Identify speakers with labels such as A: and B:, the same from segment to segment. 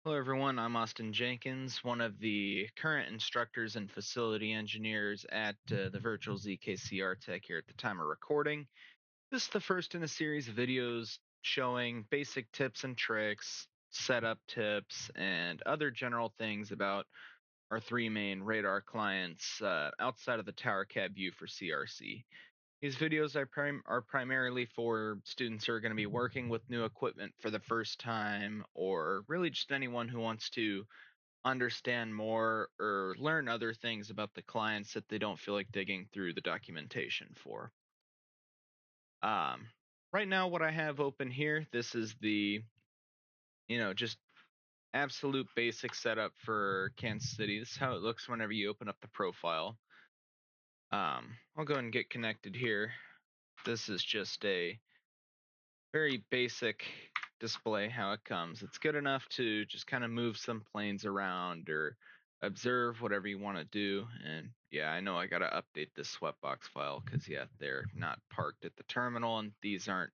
A: Hello, everyone. I'm Austin Jenkins, one of the current instructors and facility engineers at the virtual ZKC Tech here at the time of recording. This is the first in a series of videos showing basic tips and tricks, setup tips, and other general things about our three main radar clients outside of the tower cab view for CRC. These videos are primarily for students who are going to be working with new equipment for the first time, or really just anyone who wants to understand more or learn other things about the clients that they don't feel like digging through the documentation for. Um, right now, what I have open here, this is the, just absolute basic setup for Kansas City. This is how it looks whenever you open up the profile. I'll go ahead and get connected here. This is just a very basic display how it comes. It's good enough to just kind of move some planes around or observe whatever you want to do. And yeah, I know I got to update this sweatbox file because yeah, they're not parked at the terminal and these aren't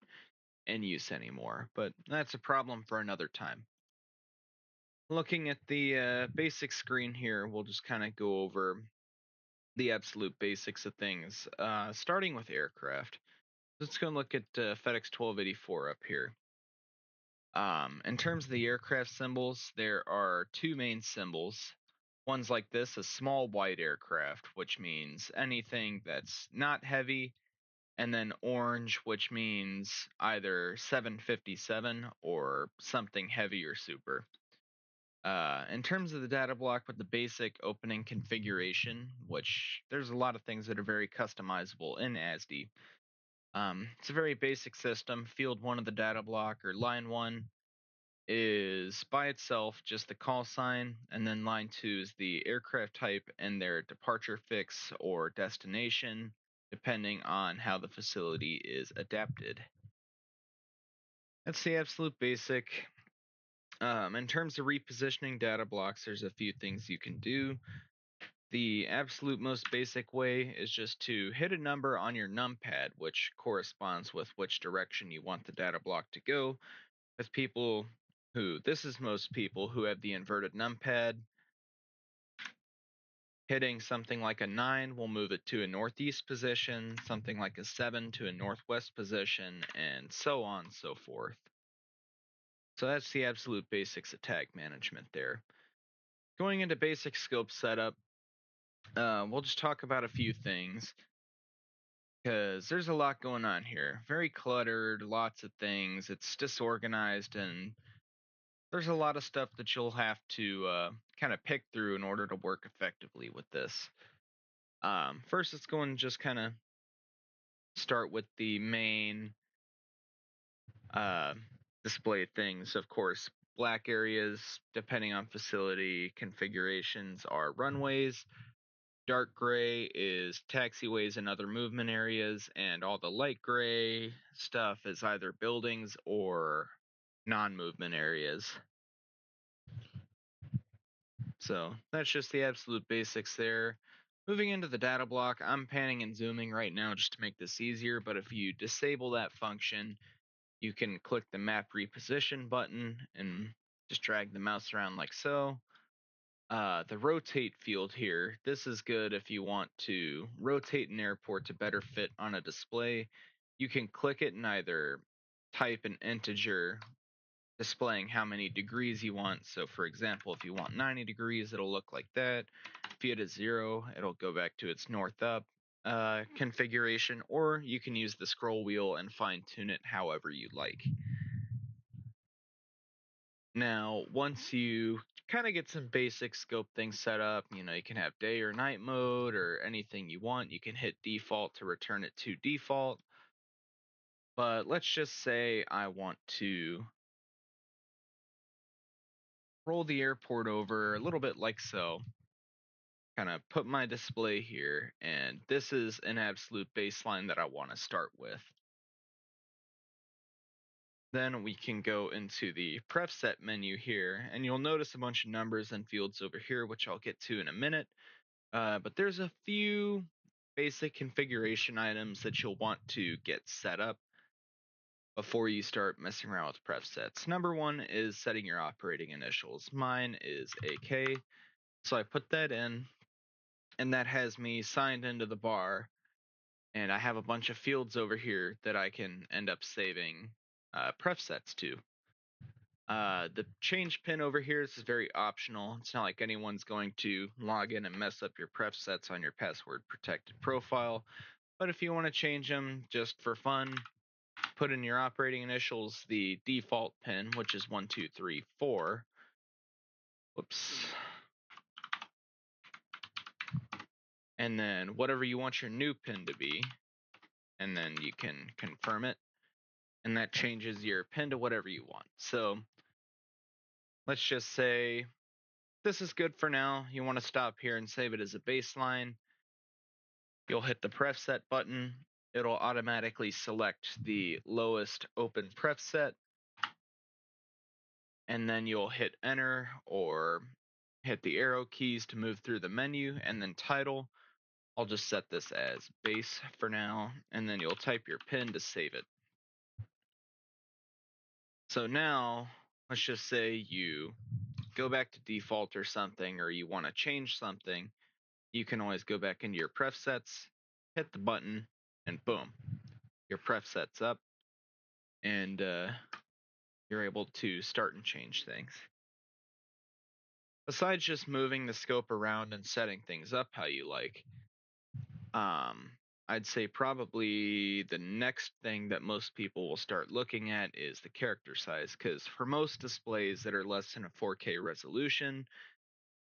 A: in use anymore. But that's a problem for another time. Looking at the basic screen here, we'll just kind of go over the absolute basics of things, starting with aircraft. Let's go and look at FedEx 1284 up here. In terms of the aircraft symbols, there are two main symbols. One's like this, a small white aircraft, which means anything that's not heavy, and then orange, which means either 757 or something heavy or super. In terms of the data block with the basic opening configuration, which there's a lot of things that are very customizable in ASDE. It's a very basic system. Field 1 of the data block, or line 1, is by itself just the call sign, and then line 2 is the aircraft type and their departure fix or destination, depending on how the facility is adapted. That's the absolute basic. In terms of repositioning data blocks, there's a few things you can do. The absolute most basic way is just to hit a number on your numpad, which corresponds with which direction you want the data block to go. With people this is most people who have the inverted numpad. Hitting something like a 9 will move it to a northeast position, something like a 7 to a northwest position, and so on and so forth. So that's the absolute basics of tag management there. Going into basic scope setup, we'll just talk about a few things because there's a lot going on here. Very cluttered, lots of things. It's disorganized, and there's a lot of stuff that you'll have to kind of pick through in order to work effectively with this. First, let's go and just kind of start with the main uh, display things. Of course, black areas, depending on facility configurations, are runways. Dark gray is taxiways and other movement areas, and all the light gray stuff is either buildings or non-movement areas. So that's just the absolute basics there. Moving into the data block, I'm panning and zooming right now just to make this easier, but if you disable that function, you can click the map reposition button and just drag the mouse around like so. The rotate field here, this is good if you want to rotate an airport to better fit on a display. You can click it and either type an integer displaying how many degrees you want. So for example, if you want 90 degrees, it'll look like that. If you hit a 0, it'll go back to its north up configuration, or you can use the scroll wheel and fine tune it however you like. Now, once you kind of get some basic scope things set up, you can have day or night mode or anything you want. You can hit default to return it to default. But let's just say I want to roll the airport over a little bit like so. Kind of put my display here, and this is an absolute baseline that I want to start with. Then we can go into the preset menu here, and you'll notice a bunch of numbers and fields over here, which I'll get to in a minute. But there's a few basic configuration items that you'll want to get set up. before you start messing around with pref sets. Number one is setting your operating initials. Mine is AK, so I put that in, and that has me signed into the bar, and I have a bunch of fields over here that I can end up saving pref sets to. The change pin over here, this is very optional. It's not like anyone's going to log in and mess up your pref sets on your password protected profile. But if you want to change them just for fun, put in your operating initials, the default pin, which is 1234. Whoops. And then whatever you want your new pin to be, and then you can confirm it, and that changes your pin to whatever you want. So let's just say this is good for now. You want to stop here and save it as a baseline. You'll hit the pref set button. It'll automatically select the lowest open pref set, and then you'll hit enter or hit the arrow keys to move through the menu, and then title. I'll just set this as base for now, and then you'll type your pin to save it. So now, let's just say you go back to default or something, or you want to change something. You can always go back into your pref sets, hit the button, and boom, your pref set's up, and you're able to start and change things. Besides just moving the scope around and setting things up how you like, I'd say probably the next thing that most people will start looking at is the character size, because for most displays that are less than a 4K resolution,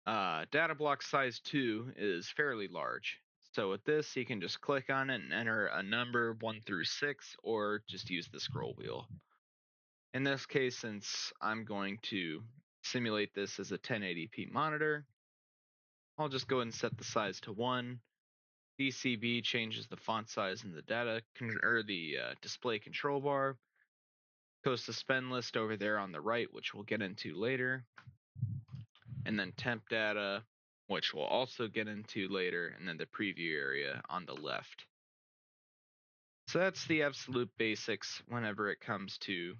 A: data block size 2 is fairly large. So with this, you can just click on it and enter a number 1 through 6, or just use the scroll wheel. In this case, since I'm going to simulate this as a 1080p monitor, I'll just go ahead and set the size to 1. DCB changes the font size in the display control bar. Goes to spend list over there on the right, which we'll get into later. And then temp data, which we'll also get into later, and then the preview area on the left. So that's the absolute basics whenever it comes to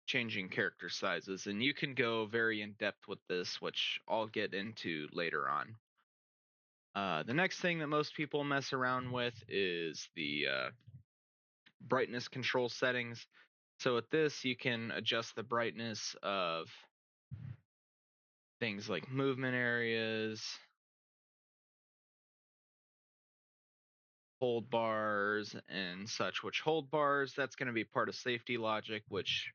A: changing character sizes, and you can go very in depth with this, which I'll get into later on. The next thing that most people mess around with is the brightness control settings. So with this, you can adjust the brightness of things like movement areas, hold bars, and such. Which hold bars, that's going to be part of safety logic, which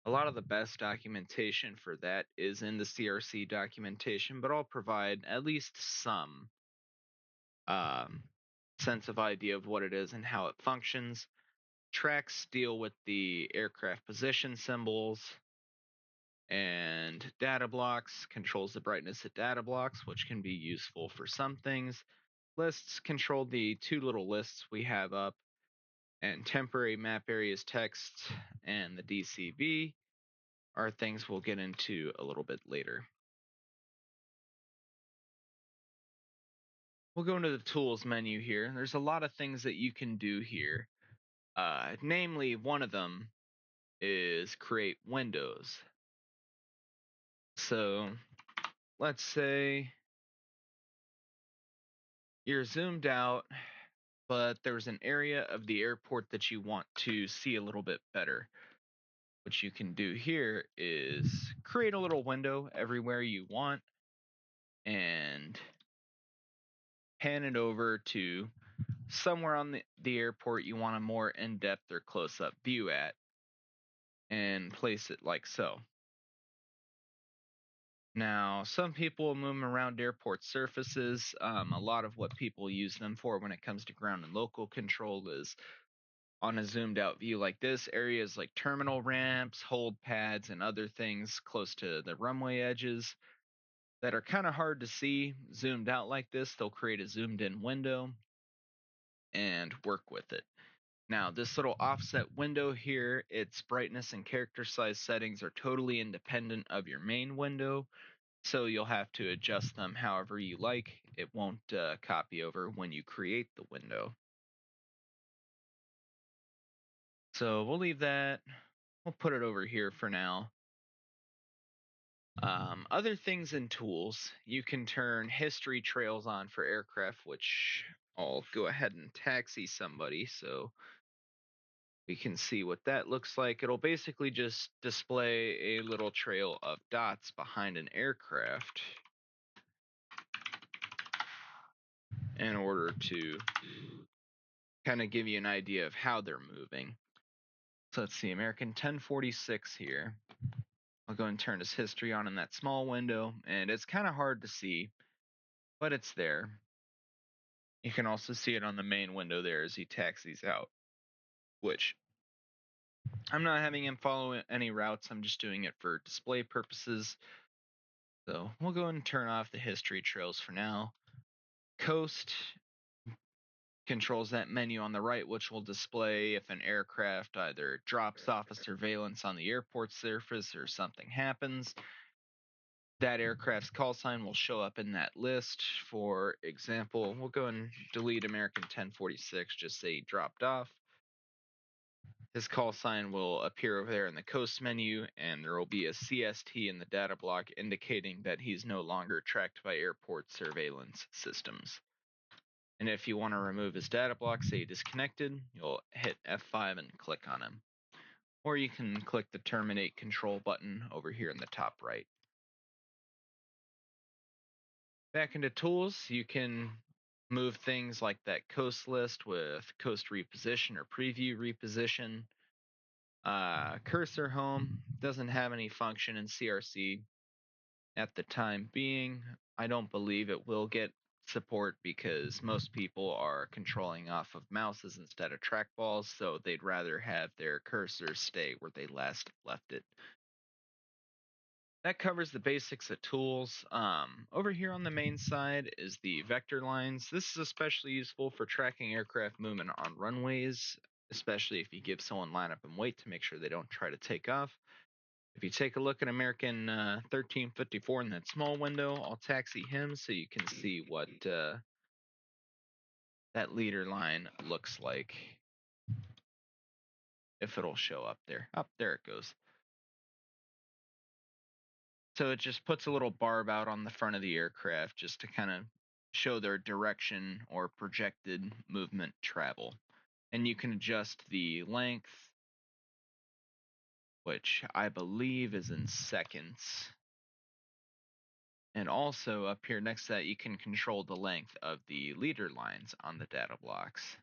A: a lot of the best documentation for that is in the CRC documentation, but I'll provide at least some sense of idea of what it is and how it functions. Tracks deal with the aircraft position symbols, and data blocks controls the brightness of data blocks, which can be useful for some things. Lists control the 2 little lists we have up, and temporary map areas text and the DCB are things we'll get into a little bit later. We'll go into the tools menu here. There's a lot of things that you can do here. Namely, one of them is create windows. So let's say you're zoomed out, but there's an area of the airport that you want to see a little bit better. What you can do here is create a little window everywhere you want and pan it over to somewhere on the airport you want a more in-depth or close-up view at, and place it like so. Now, some people move them around airport surfaces. A lot of what people use them for when it comes to ground and local control is on a zoomed out view like this, areas like terminal ramps, hold pads, and other things close to the runway edges that are kind of hard to see. Zoomed out like this, they'll create a zoomed in window and work with it. Now, this little offset window here, its brightness and character size settings are totally independent of your main window, so you'll have to adjust them however you like. It won't copy over when you create the window. So we'll leave that. We'll put it over here for now. Other things and tools, you can turn history trails on for aircraft, which I'll go ahead and taxi somebody so we can see what that looks like. It'll basically just display a little trail of dots behind an aircraft in order to kind of give you an idea of how they're moving. So let's see, American 1046 here. I'll go and turn his history on in that small window, and it's kind of hard to see, but it's there. You can also see it on the main window there as he taxis out, which I'm not having him follow any routes. I'm just doing it for display purposes. So we'll go and turn off the history trails for now. Coast controls that menu on the right, which will display if an aircraft either drops off a surveillance on the airport surface or something happens. That aircraft's call sign will show up in that list. For example, we'll go and delete American 1046, just say dropped off. His call sign will appear over there in the coast menu, and there will be a CST in the data block indicating that he's no longer tracked by airport surveillance systems. And if you want to remove his data block, say disconnected, you'll hit F5 and click on him. Or you can click the terminate control button over here in the top right. Back into tools, you can move things like that coast list with coast reposition or preview reposition. Cursor home doesn't have any function in CRC at the time being. I don't believe it will get support because most people are controlling off of mouses instead of trackballs, so they'd rather have their cursor stay where they last left it. That covers the basics of tools. Over here on the main side is the vector lines. This is especially useful for tracking aircraft movement on runways, especially if you give someone line up and wait to make sure they don't try to take off. If you take a look at American 1354 in that small window, I'll taxi him so you can see what that leader line looks like. If it'll show up there. Up there it goes. So it just puts a little barb out on the front of the aircraft just to kind of show their direction or projected movement travel. And you can adjust the length, which I believe is in seconds. And also up here next to that, you can control the length of the leader lines on the data blocks.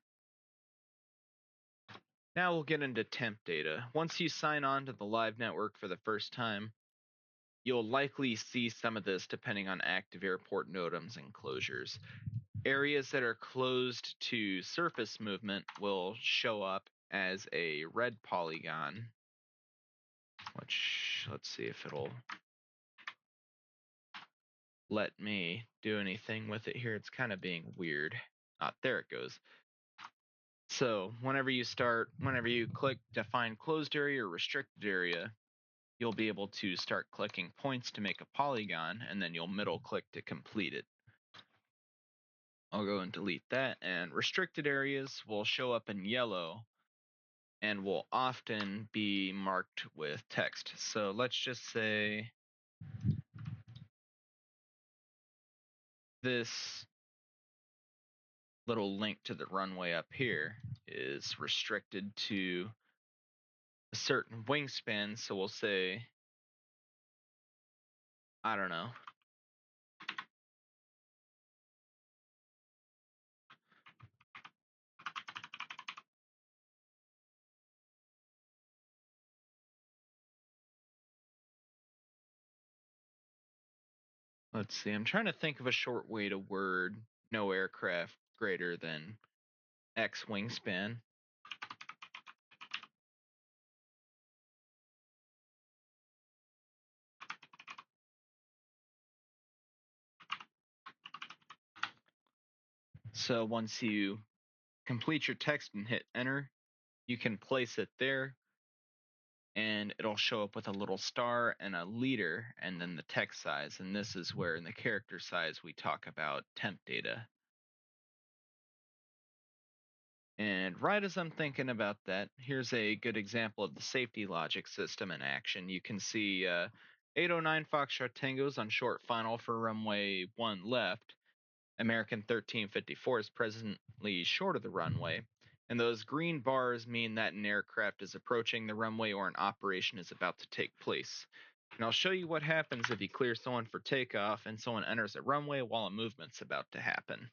A: Now we'll get into temp data. Once you sign on to the live network for the first time, you'll likely see some of this depending on active airport NOTAMs and closures. Areas that are closed to surface movement will show up as a red polygon, which let's see if it'll let me do anything with it here. It's kind of being weird. There it goes. So whenever you click define closed area or restricted area, you'll be able to start clicking points to make a polygon, and then you'll middle click to complete it. I'll go and delete that, and restricted areas will show up in yellow and will often be marked with text. So let's just say this little link to the runway up here is restricted to a certain wingspan. So we'll say, I don't know, let's see, I'm trying to think of a short way to word no aircraft greater than X wingspan. So once you complete your text and hit enter, you can place it there and it'll show up with a little star and a leader and then the text size. And this is where in the character size we talk about temp data. And right as I'm thinking about that, here's a good example of the safety logic system in action. You can see 809 Foxtrot Tangos on short final for runway 1 left. American 1354 is presently short of the runway. And those green bars mean that an aircraft is approaching the runway or an operation is about to take place. And I'll show you what happens if you clear someone for takeoff and someone enters a runway while a movement's about to happen.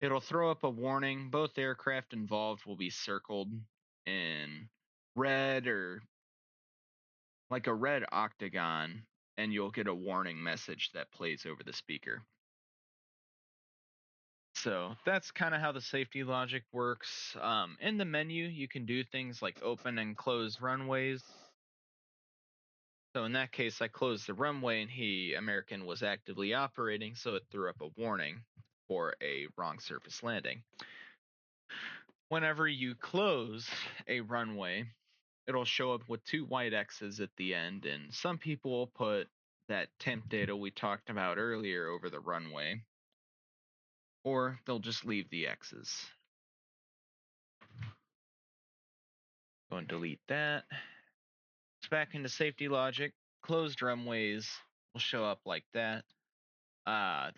A: It'll throw up a warning. Both aircraft involved will be circled in red or like a red octagon, and you'll get a warning message that plays over the speaker. So that's kind of how the safety logic works. In the menu, you can do things like open and close runways. So in that case, I closed the runway and American was actively operating, so it threw up a warning for a wrong surface landing. Whenever you close a runway, it'll show up with two white X's at the end, and some people will put that temp data we talked about earlier over the runway, or they'll just leave the X's. Go and delete that. Back into safety logic. Closed runways will show up like that.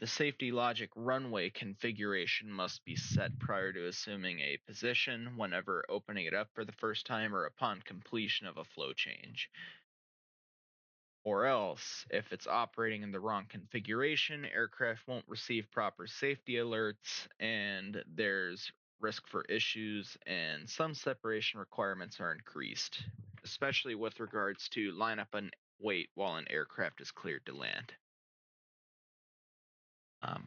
A: The safety logic runway configuration must be set prior to assuming a position whenever opening it up for the first time or upon completion of a flow change. Or else, if it's operating in the wrong configuration, aircraft won't receive proper safety alerts and there's risk for issues, and some separation requirements are increased, especially with regards to line up and wait while an aircraft is cleared to land.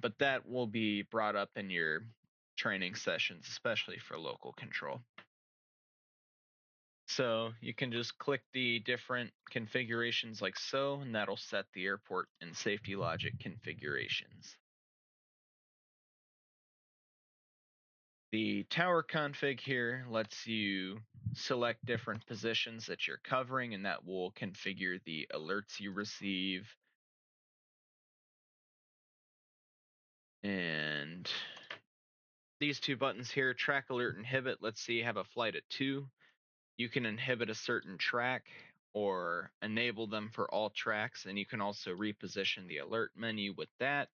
A: But that will be brought up in your training sessions, especially for local control. So you can just click the different configurations like so, and that'll set the airport and safety logic configurations. The tower config here lets you select different positions that you're covering, and that will configure the alerts you receive. And these two buttons here, track, alert, inhibit. Let's say you have a flight at 2. You can inhibit a certain track or enable them for all tracks, and you can also reposition the alert menu with that.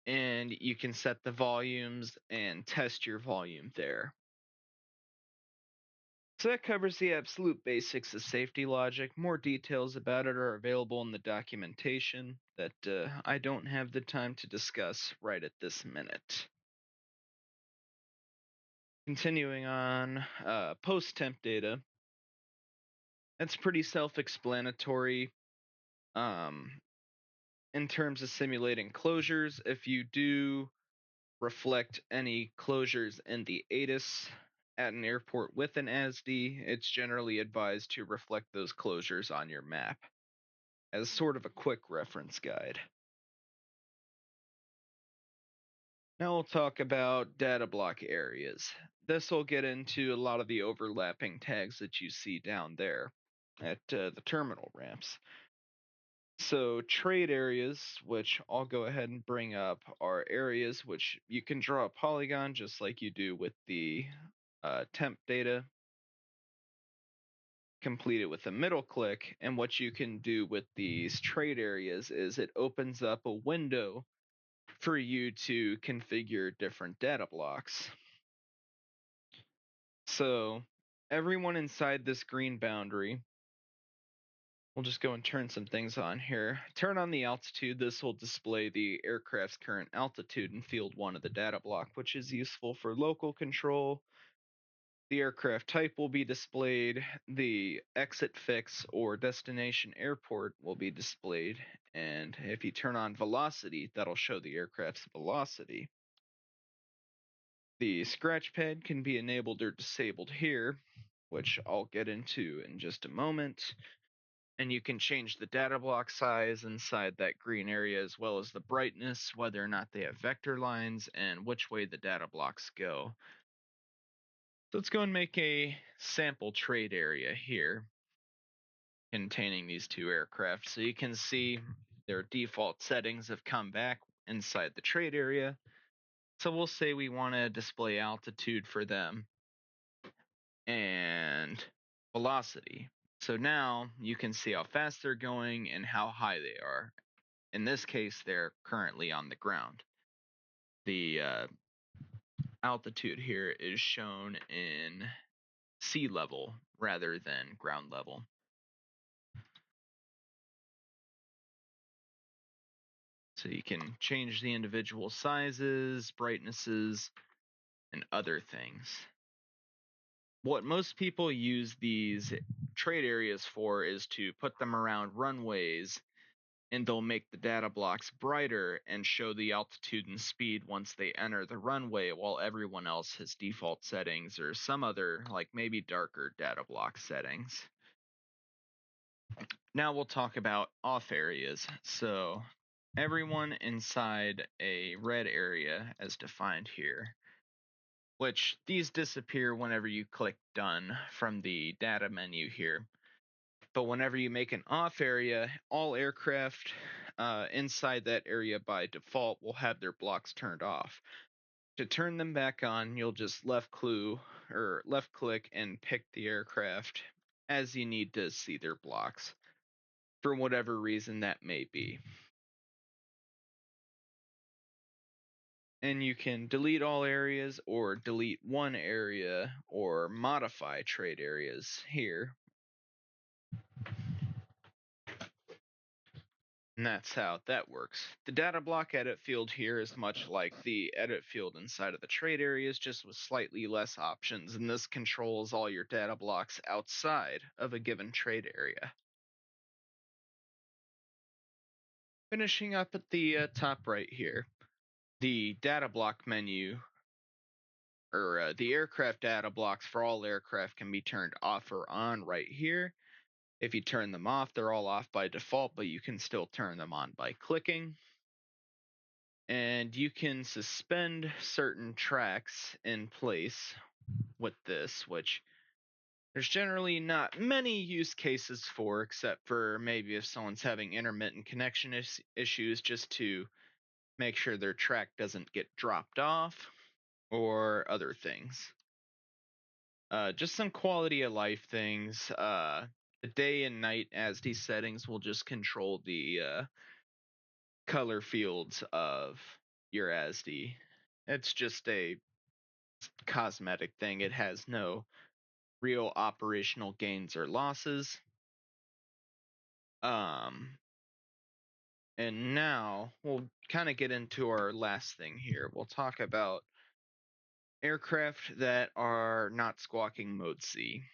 A: And you can set the volumes and test your volume there. So that covers the absolute basics of safety logic. More details about it are available in the documentation that I don't have the time to discuss right at this minute. Continuing on, post-temp data. That's pretty self-explanatory. In terms of simulating closures, if you do reflect any closures in the ATIS at an airport with an ASDE, it's generally advised to reflect those closures on your map as sort of a quick reference guide. Now we'll talk about data block areas. This will get into a lot of the overlapping tags that you see down there at the terminal ramps. So trade areas, which I'll go ahead and bring up, are areas which you can draw a polygon just like you do with the temp data. Complete it with a middle click, and what you can do with these trade areas is it opens up a window for you to configure different data blocks. So everyone inside this green boundary, we'll just go and turn some things on here. Turn on the altitude. This will display the aircraft's current altitude in field 1 of the data block, which is useful for local control. The aircraft type will be displayed. The exit fix or destination airport will be displayed. And if you turn on velocity, that'll show the aircraft's velocity. The scratch pad can be enabled or disabled here, which I'll get into in just a moment. And you can change the data block size inside that green area, as well as the brightness, whether or not they have vector lines, and which way the data blocks go. So let's go and make a sample trade area here. containing these two aircraft. So you can see their default settings have come back inside the trade area. So we'll say we want to display altitude for them and velocity. So now you can see how fast they're going and how high they are. In this case, they're currently on the ground. The altitude here is shown in sea level rather than ground level. So you can change the individual sizes, brightnesses, and other things. What most people use these trade areas for is to put them around runways, and they'll make the data blocks brighter and show the altitude and speed once they enter the runway, while everyone else has default settings or some other, like maybe darker data block settings. Now we'll talk about off areas. So everyone inside a red area as defined here, which these disappear whenever you click done from the data menu here. But whenever you make an off area, all aircraft inside that area by default will have their blocks turned off. To turn them back on, you'll just left click and pick the aircraft as you need to see their blocks, for whatever reason that may be. And you can delete all areas or delete one area or modify trade areas here. And that's how that works. The data block edit field here is much like the edit field inside of the trade areas, just with slightly less options, and this controls all your data blocks outside of a given trade area. Finishing up at the top right here, the data block menu, or the aircraft data blocks for all aircraft can be turned off or on right here. If you turn them off, they're all off by default, but you can still turn them on by clicking. And you can suspend certain tracks in place with this, which there's generally not many use cases for, except for maybe if someone's having intermittent connection issues, just to make sure their track doesn't get dropped off or other things. Just some quality of life things. The day and night ASDE settings will just control the color fields of your ASDE. It's just a cosmetic thing. It has no real operational gains or losses. And now we'll kind of get into our last thing here. We'll talk about aircraft that are not squawking mode C.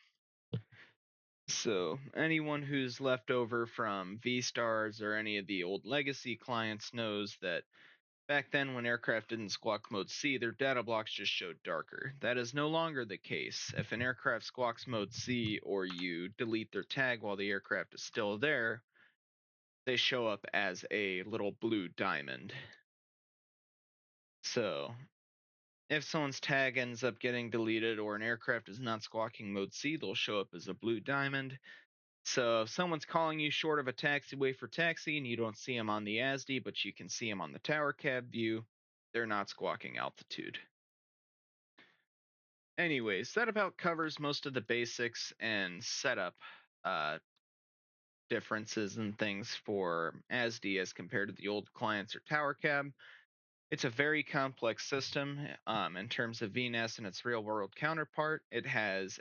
A: So anyone who's left over from V-Stars or any of the old legacy clients knows that back then when aircraft didn't squawk mode C, their data blocks just showed darker. That is no longer the case. If an aircraft squawks mode C or you delete their tag while the aircraft is still there, they show up as a little blue diamond. So if someone's tag ends up getting deleted or an aircraft is not squawking mode C, they'll show up as a blue diamond. So if someone's calling you short of a taxiway for taxi and you don't see them on the ASDE, but you can see them on the tower cab view, they're not squawking altitude. Anyways, that about covers most of the basics and setup differences and things for ASDE as compared to the old clients or tower cab. It's a very complex system in terms of VNS and its real world counterpart. It has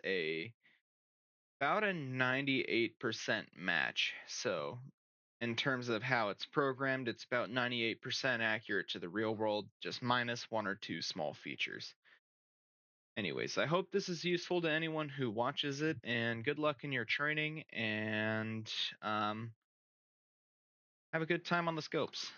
A: about a 98% match. So in terms of how it's programmed, it's about 98% accurate to the real world, just minus one or two small features. Anyways, I hope this is useful to anyone who watches it, and good luck in your training, and have a good time on the scopes.